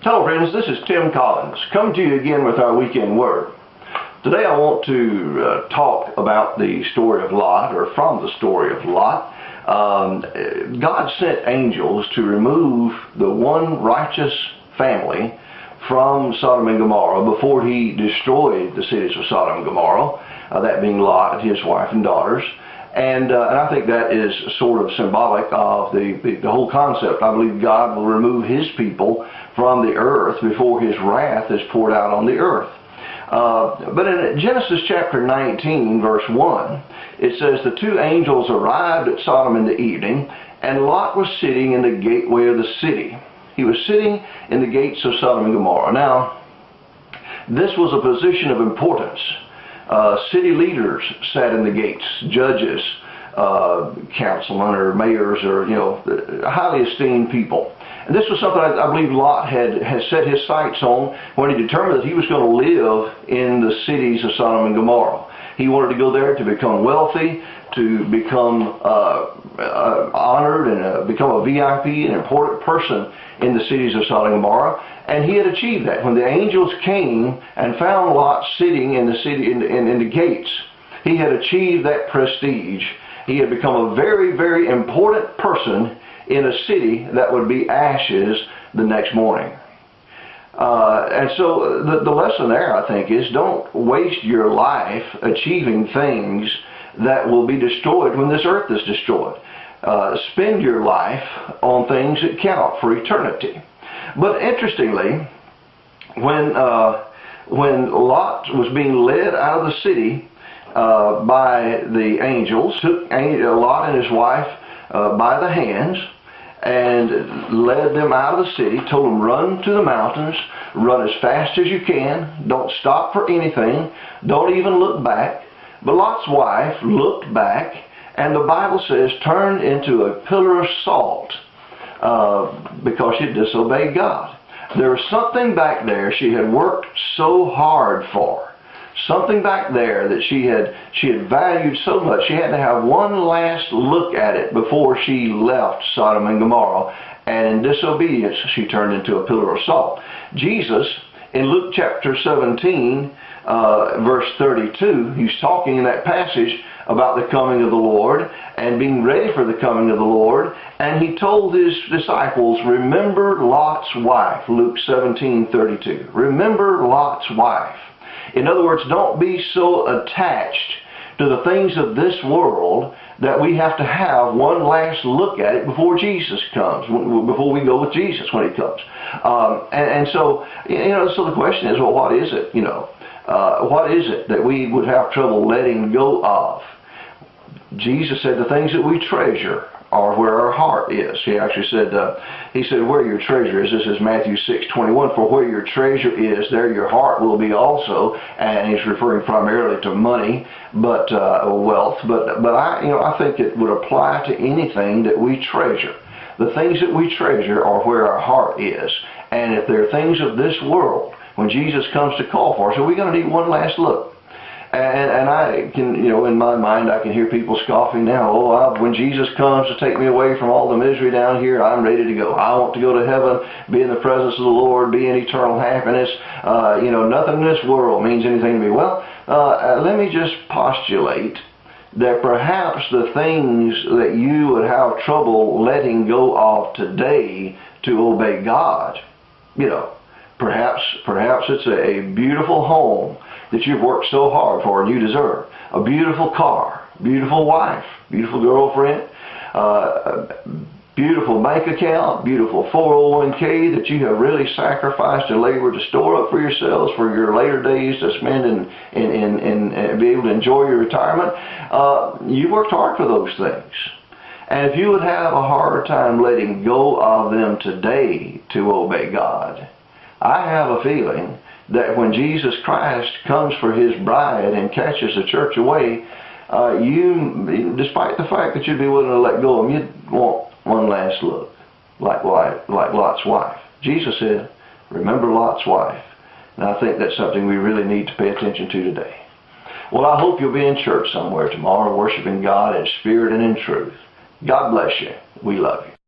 Hello friends, this is Tim Collins, coming to you again with our weekend word. Today I want to talk about the story of Lot, or from the story of Lot. God sent angels to remove the one righteous family from Sodom and Gomorrah before he destroyed the cities of Sodom and Gomorrah, that being Lot, his wife and daughters. And I think that is sort of symbolic of the whole concept. I believe God will remove his people from the earth before his wrath is poured out on the earth. But in Genesis chapter 19, verse 1, it says, "The two angels arrived at Sodom in the evening, and Lot was sitting in the gateway of the city." He was sitting in the gates of Sodom and Gomorrah. Now, this was a position of importance. City leaders sat in the gates, judges, councilmen or mayors, or highly esteemed people. And this was something I believe Lot had set his sights on when he determined that he was going to live in the cities of Sodom and Gomorrah. He wanted to go there to become wealthy, to become honored, and become a VIP, an important person in the cities of Sodom and Gomorrah. And he had achieved that. When the angels came and found Lot sitting in the city, in the gates, he had achieved that prestige. He had become a very, very important person in a city that would be ashes the next morning. And so the lesson there, I think, is don't waste your life achieving things that will be destroyed when this earth is destroyed. Spend your life on things that count for eternity. But interestingly, when Lot was being led out of the city by the angels, took Lot and his wife by the hands and led them out of the city, told them, run to the mountains, run as fast as you can, don't stop for anything, don't even look back. But Lot's wife looked back, and the Bible says turned into a pillar of salt because she disobeyed God. There was something back there she had worked so hard for. Something back there that she had valued so much. She had to have one last look at it before she left Sodom and Gomorrah. And in disobedience, she turned into a pillar of salt. Jesus, in Luke chapter 17, verse 32, he's talking in that passage about the coming of the Lord and being ready for the coming of the Lord. And he told his disciples, remember Lot's wife, Luke 17:32. Remember Lot's wife. In other words, don't be so attached to the things of this world that we have to have one last look at it before Jesus comes, before we go with Jesus when he comes. So the question is, well, what is it? What is it that we would have trouble letting go of? Jesus said the things that we treasure are where our heart is. He actually said, he said, where your treasure is, this is Matthew 6:21, for where your treasure is, there your heart will be also. And he's referring primarily to money, but wealth. But I think it would apply to anything that we treasure. The things that we treasure are where our heart is. And if there are things of this world, when Jesus comes to call for us, so we're going to need one last look. And I can, in my mind, I can hear people scoffing now. Oh, when Jesus comes to take me away from all the misery down here, I'm ready to go. I want to go to heaven, be in the presence of the Lord, be in eternal happiness. Nothing in this world means anything to me. Well, let me just postulate that perhaps the things that you would have trouble letting go of today to obey God, perhaps it's a beautiful home that you've worked so hard for and you deserve. A beautiful car, beautiful wife, beautiful girlfriend, beautiful bank account, beautiful 401k that you have really sacrificed and labored to store up for yourselves for your later days to spend and be able to enjoy your retirement. You worked hard for those things. And if you would have a hard time letting go of them today to obey God, I have a feeling that when Jesus Christ comes for his bride and catches the church away, you, despite the fact that you'd be willing to let go of them, you'd want one last look, like Lot's wife. Jesus said, remember Lot's wife. And I think that's something we really need to pay attention to today. Well, I hope you'll be in church somewhere tomorrow, worshiping God in spirit and in truth. God bless you. We love you.